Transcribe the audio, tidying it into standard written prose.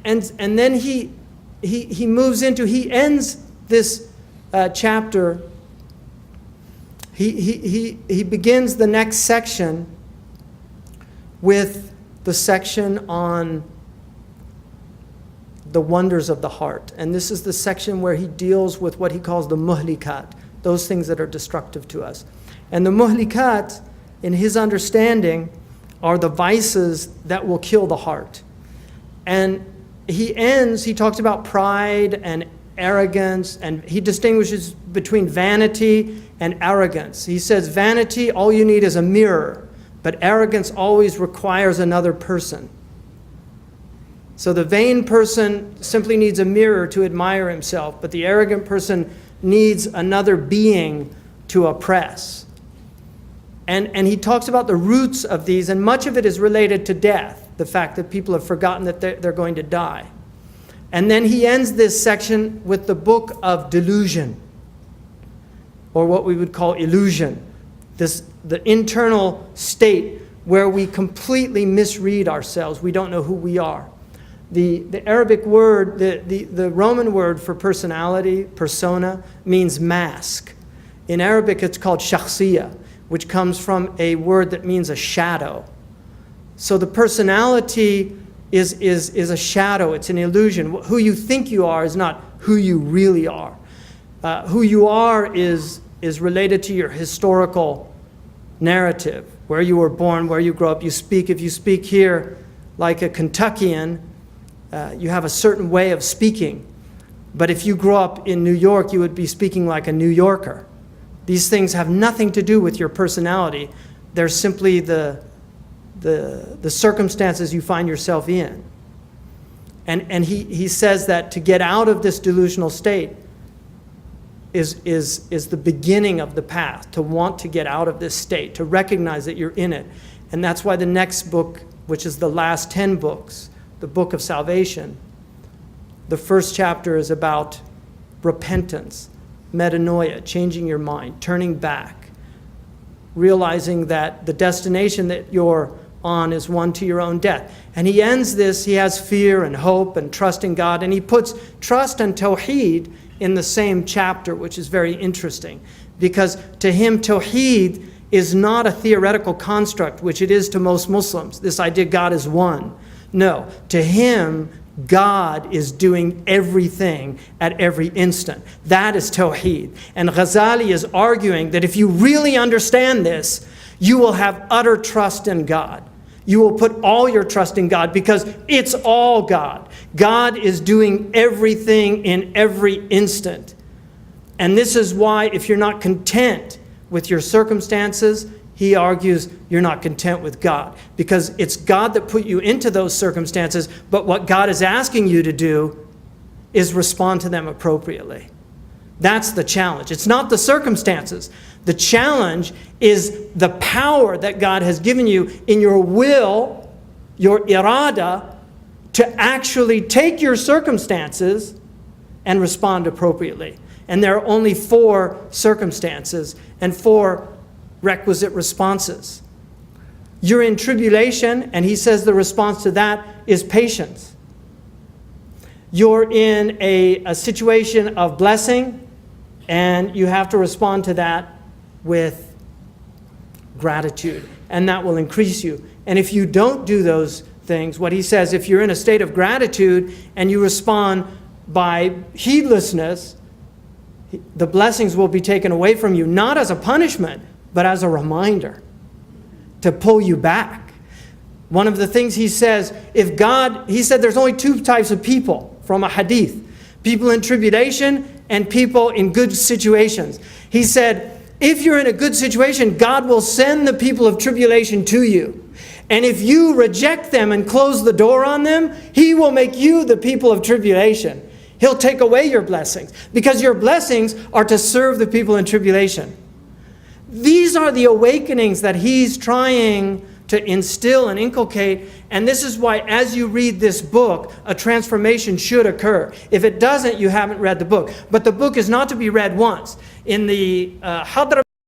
And then he ends this chapter. He begins the next section with the section on the wonders of the heart. And this is the section where he deals with what he calls the muhlikat, those things that are destructive to us. And the muhlikat, in his understanding, are the vices that will kill the heart. And he talks about pride and arrogance, and he distinguishes between vanity and arrogance. He says, vanity, all you need is a mirror, but arrogance always requires another person. So the vain person simply needs a mirror to admire himself, but the arrogant person needs another being to oppress. And he talks about the roots of these, and much of it is related to death, the fact that people have forgotten that they're going to die. And then he ends this section with the book of delusion, or what we would call illusion, the internal state where we completely misread ourselves. We don't know who we are. The Arabic word, the Roman word for personality, persona, means mask. In Arabic, it's called shakhsiyah, which comes from a word that means a shadow. So the personality is a shadow, it's an illusion. Who you think you are is not who you really are. Who you are is related to your historical narrative, where you were born, where you grow up. If you speak here like a Kentuckian, you have a certain way of speaking. But if you grew up in New York, you would be speaking like a New Yorker. These things have nothing to do with your personality. They're simply the circumstances you find yourself in. And he says that to get out of this delusional state is the beginning of the path, to want to get out of this state, to recognize that you're in it. And that's why the next book, which is the last 10 books, the book of salvation, the first chapter is about repentance, metanoia, changing your mind, turning back, realizing that the destination that you're on is one to your own death. And he ends this, he has fear and hope and trust in God, and he puts trust and tawheed in the same chapter, which is very interesting, because to him tawheed is not a theoretical construct, which it is to most Muslims, this idea God is one. No, to him, God is doing everything at every instant. That is Tawheed. And Ghazali is arguing that if you really understand this, you will have utter trust in God. You will put all your trust in God because it's all God. God is doing everything in every instant. And this is why if you're not content with your circumstances, he argues you're not content with God, because it's God that put you into those circumstances, but what God is asking you to do is respond to them appropriately. That's the challenge. It's not the circumstances. The challenge is the power that God has given you in your will, your irada, to actually take your circumstances and respond appropriately. And there are only 4 circumstances and 4 requisite responses. You're in tribulation, and he says the response to that is patience. You're in a situation of blessing, and you have to respond to that with gratitude, and that will increase you. And if you don't do those things, what he says, if you're in a state of gratitude and you respond by heedlessness, the blessings will be taken away from you, not as a punishment, but as a reminder to pull you back. One of the things he says, he said there's only 2 types of people from a hadith: people in tribulation and people in good situations. He said, if you're in a good situation, God will send the people of tribulation to you. And if you reject them and close the door on them, he will make you the people of tribulation. He'll take away your blessings, because your blessings are to serve the people in tribulation. These are the awakenings that he's trying to instill and inculcate, and this is why as you read this book, a transformation should occur. If it doesn't, you haven't read the book. But the book is not to be read once. In the Hadra